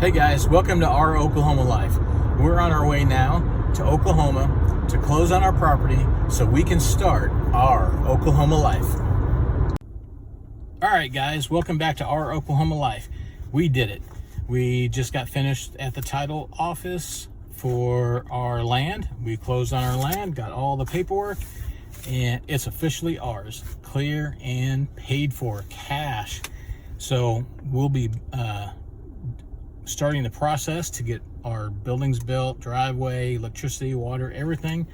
Hey guys, welcome to our Oklahoma life. We're on our way now to Oklahoma to close on our property so we can start our Oklahoma life. All right guys, welcome back to our Oklahoma life. We did it. We just got finished at the title office for our land. We closed on our land, got all the paperwork, and it's officially ours, clear and paid for, cash. So we'll be starting the process to get our buildings built, driveway, electricity, water, everything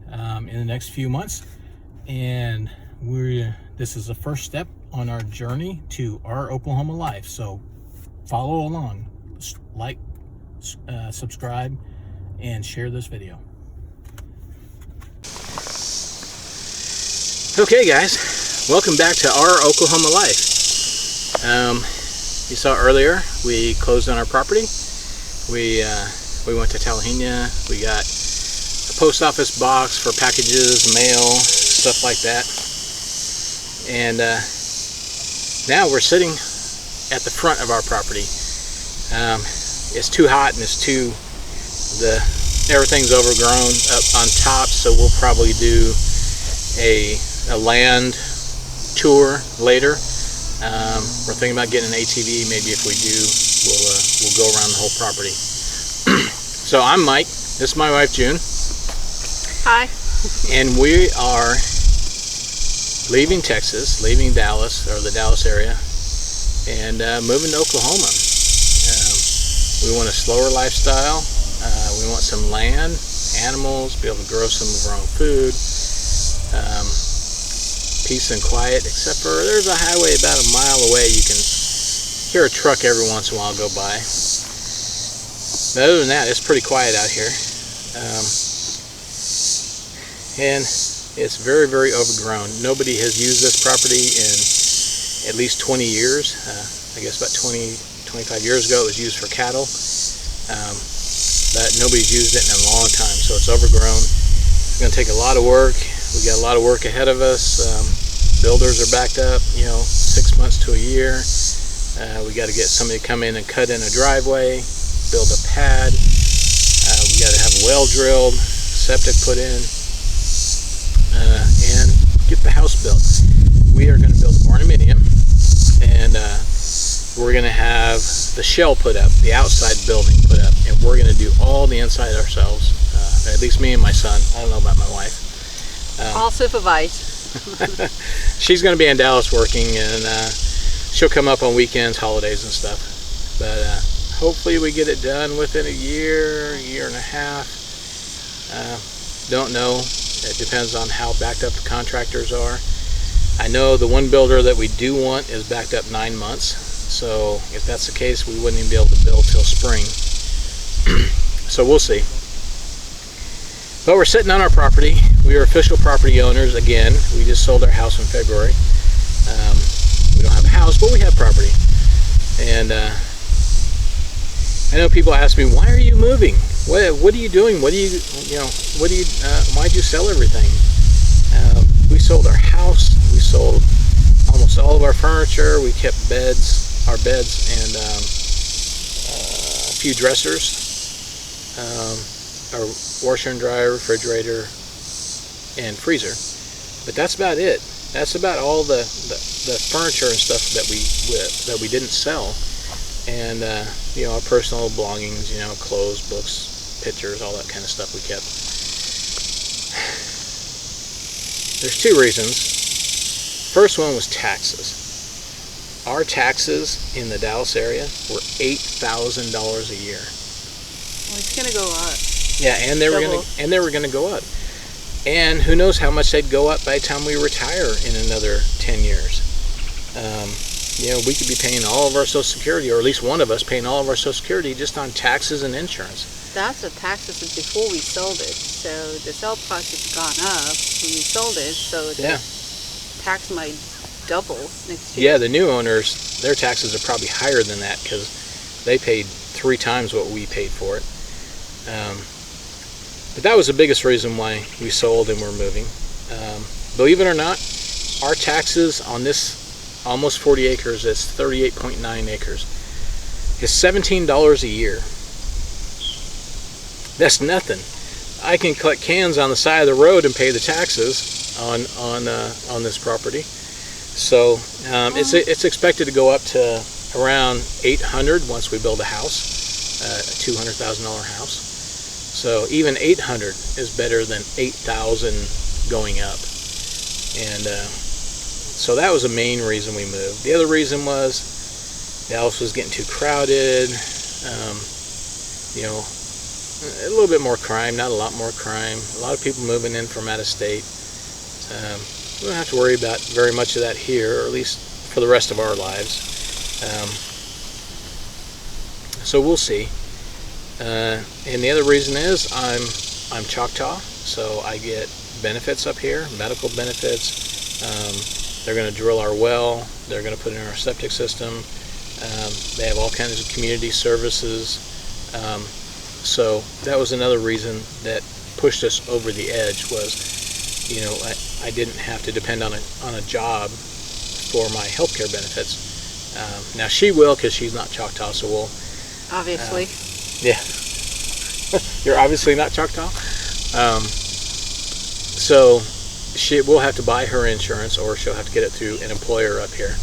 in the next few months. And this is the first step on our journey to our Oklahoma life. So follow along, like, subscribe, and share this video. Okay guys, welcome back to our Oklahoma life. You saw earlier we closed on our property. We went to Tallahassee. We got a post office box for packages, mail, stuff like that. And now we're sitting at the front of our property. It's too hot and everything's overgrown up on top, so we'll probably do a land tour later. We're thinking about getting an ATV. Maybe if we do, we'll go around the whole property. So I'm Mike. This is my wife June. Hi. And we are leaving Texas, leaving Dallas, or the Dallas area, and moving to Oklahoma. We want a slower lifestyle. We want some land, animals, be able to grow some of our own food. Peace and quiet, except for there's a highway about a mile away. You can hear a truck every once in a while go by. But other than that, it's pretty quiet out here. And it's very, very overgrown. Nobody has used this property in at least 20 years. I guess about 20, 25 years ago it was used for cattle. But nobody's used it in a long time, so it's overgrown. It's going to take a lot of work. We got a lot of work ahead of us. Builders are backed up, 6 months to a year. We got to get somebody to come in and cut in a driveway, build a pad. We got to have a well drilled, septic put in, and get the house built. We are going to build a Barndominium, and we're going to have the shell put up, the outside building put up, and we're going to do all the inside ourselves. At least me and my son. I don't know about my wife. All supervised. She's going to be in Dallas working, and she'll come up on weekends, holidays and stuff. But hopefully we get it done within a year and a half. Don't know. It depends on how backed up the contractors are. I know the one builder that we do want is backed up 9 months. So if that's the case, we wouldn't even be able to build till spring. So we'll see. But we're sitting on our property. We are official property owners again. We just sold our house in February. We don't have a house, but we have property. And I know people ask me, "Why are you moving? What are you doing? Why'd you sell everything?" We sold our house. We sold almost all of our furniture. We kept our beds, and a few dressers. Our washer and dryer, refrigerator, and freezer. But that's about it. That's about all the furniture and stuff that we didn't sell. And our personal belongings, clothes, books, pictures, all that kind of stuff we kept. There's two reasons. First one was taxes. Our taxes in the Dallas area were $8,000 a year. Well, it's gonna go up. Yeah, and they were gonna go up. And who knows how much they'd go up by the time we retire in another 10 years. We could be paying all of our Social Security, or at least one of us paying all of our Social Security just on taxes and insurance. That's the taxes before we sold it. So the sale price has gone up when we sold it, so the tax might double next year. Yeah, the new owners, their taxes are probably higher than that because they paid 3 times what we paid for it. But that was the biggest reason why we sold and we're moving. Believe it or not, our taxes on this almost 40 acres is 38.9 acres. is $17 a year. That's nothing. I can collect cans on the side of the road and pay the taxes on this property. So it's expected to go up to around $800 once we build a house, a $200,000 house. So even 800 is better than 8,000 going up. And so that was the main reason we moved. The other reason was Dallas was getting too crowded. You know, a little bit more crime, not a lot more crime. A lot of people moving in from out of state. We don't have to worry about very much of that here, or at least for the rest of our lives. So we'll see. And the other reason is I'm Choctaw, so I get benefits up here, medical benefits. They're going to drill our well. They're going to put in our septic system. They have all kinds of community services. So that was another reason that pushed us over the edge was, you know, I didn't have to depend on a job for my healthcare benefits. Now she will, because she's not Choctaw, so we'll... Obviously. Yeah. You're obviously not Choctaw. So we'll have to buy her insurance, or she'll have to get it through an employer up here.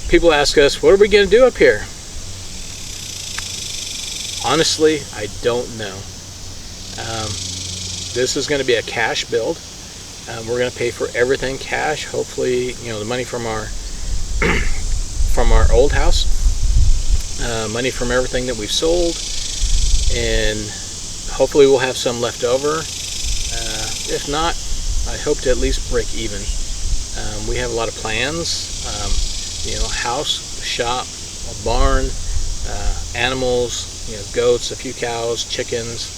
People ask us, what are we going to do up here? Honestly, I don't know. This is going to be a cash build. We're going to pay for everything cash. Hopefully, you know, the money from our from our old house, money from everything that we've sold, and hopefully we'll have some left over. If not, I hope to at least break even. We have a lot of plans. You know, house, shop, a barn, animals, you know, goats, a few cows, chickens,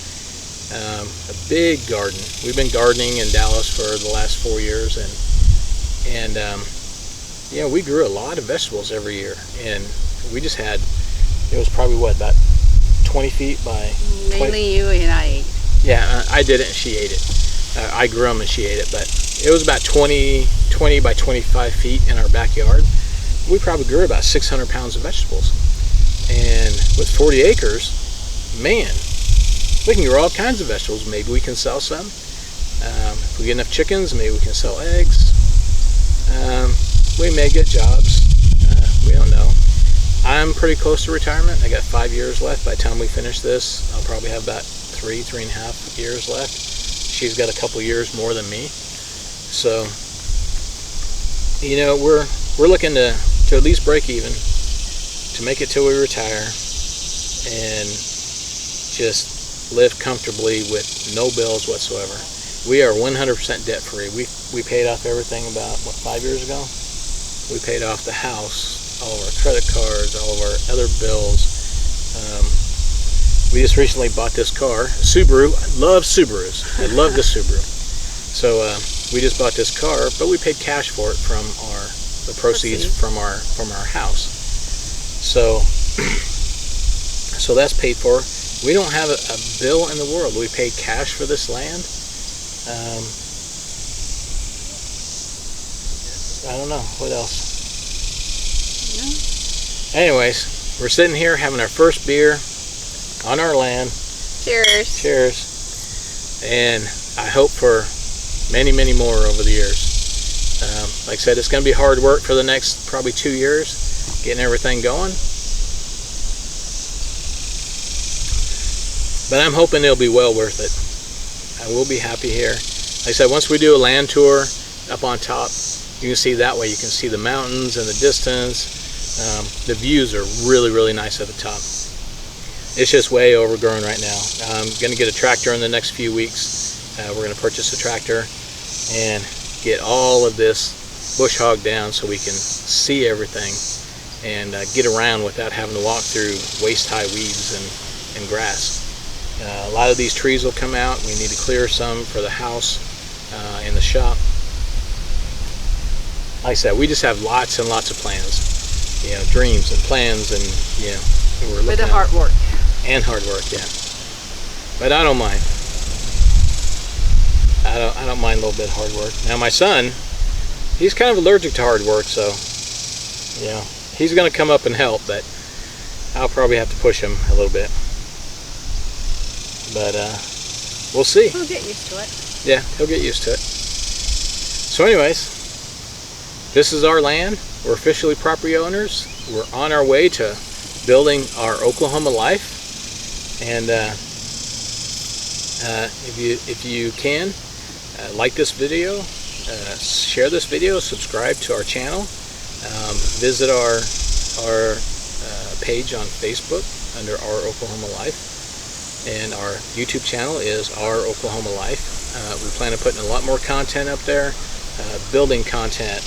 a big garden. We've been gardening in Dallas for the last 4 years, and yeah, we grew a lot of vegetables every year, and we just had, it was probably what, about 20 feet by... Mainly 20? You and I ate. Yeah, I did it and she ate it. I grew them and she ate it, but it was about 20 by 25 feet in our backyard. We probably grew about 600 pounds of vegetables. And with 40 acres, man, we can grow all kinds of vegetables. Maybe we can sell some. If we get enough chickens, maybe we can sell eggs. We may get jobs. We don't know. I'm pretty close to retirement. I got 5 years left. By the time we finish this, I'll probably have about 3.5 years left. She's got a couple years more than me. So, you know, we're looking to at least break even, to make it till we retire, and just live comfortably with no bills whatsoever. We are 100% debt free. We paid off everything about, what, 5 years ago? We paid off the house, all of our credit cards, all of our other bills. We just recently bought this car, Subaru. I love Subarus. I love the Subaru. So we just bought this car, but we paid cash for it from the proceeds from our house. So so that's paid for. We don't have a bill in the world. We paid cash for this land. I don't know what else. Yeah. Anyways, we're sitting here having our first beer on our land. Cheers. Cheers. And I hope for many, many more over the years. Like I said, it's going to be hard work for the next probably 2 years, getting everything going. But I'm hoping it'll be well worth it. I will be happy here. Like I said, once we do a land tour up on top, you can see that way. You can see the mountains in the distance. The views are really, really nice at the top. It's just way overgrown right now. I'm going to get a tractor in the next few weeks. We're going to purchase a tractor and get all of this bush hog down so we can see everything and get around without having to walk through waist-high weeds and grass. A lot of these trees will come out. We need to clear some for the house and the shop. Like I said, we just have lots and lots of plans, you know, dreams and plans, and you know, we're looking at hard work. And hard work, yeah. But I don't mind. I don't mind a little bit of hard work. Now my son, he's kind of allergic to hard work, so you know, he's going to come up and help, but I'll probably have to push him a little bit. But we'll see. He'll get used to it. Yeah, he'll get used to it. So anyways, this is our land. We're officially property owners. We're on our way to building our Oklahoma life. And if you can, like this video, share this video, subscribe to our channel, visit our page on Facebook under Our Oklahoma Life, and our YouTube channel is Our Oklahoma Life. We plan on putting a lot more content up there, building content.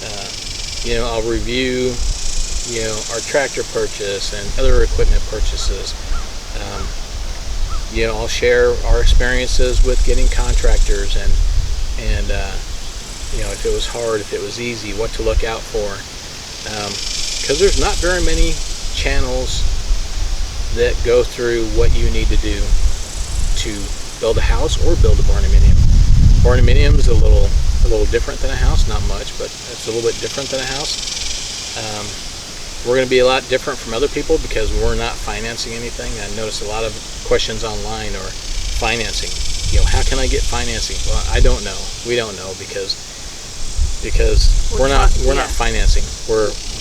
I'll review, our tractor purchase and other equipment purchases. I'll share our experiences with getting contractors and if it was hard, if it was easy, what to look out for. Because there's not very many channels that go through what you need to do to build a house or build a barndominium. Barndominium is a little different than a house, not much, but it's a little bit different than a house. We're going to be a lot different from other people because we're not financing anything. I noticed a lot of questions online are financing. How can I get financing? Well, I don't know. We don't know because we're not financing.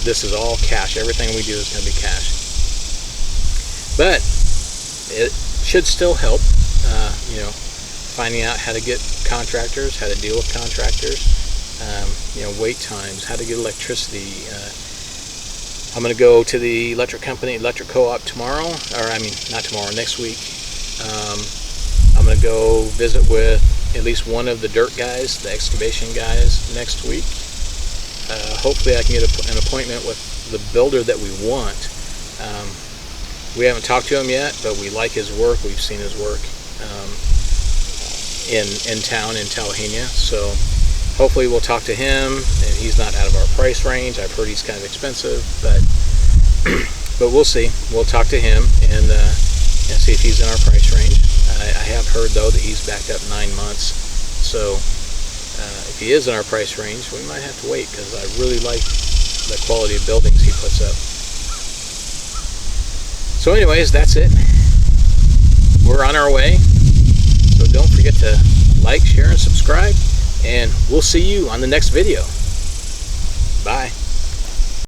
This is all cash. Everything we do is going to be cash. But it should still help. Finding out how to get contractors, how to deal with contractors, wait times, how to get electricity. I'm going to go to the electric co-op tomorrow, not tomorrow, next week. I'm going to go visit with at least one of the dirt guys, the excavation guys, next week. Hopefully I can get an appointment with the builder that we want. We haven't talked to him yet, but we like his work. We've seen his work in town in Tallahassee. So hopefully we'll talk to him, and he's not out of our price range. I've heard he's kind of expensive, but we'll see. We'll talk to him and see if he's in our price range. I have heard though that he's backed up 9 months, so if he is in our price range, we might have to wait because I really like the quality of buildings he puts up. So anyways, that's it. We're on our way, so don't forget to like, share, and subscribe, and we'll see you on the next video. Bye.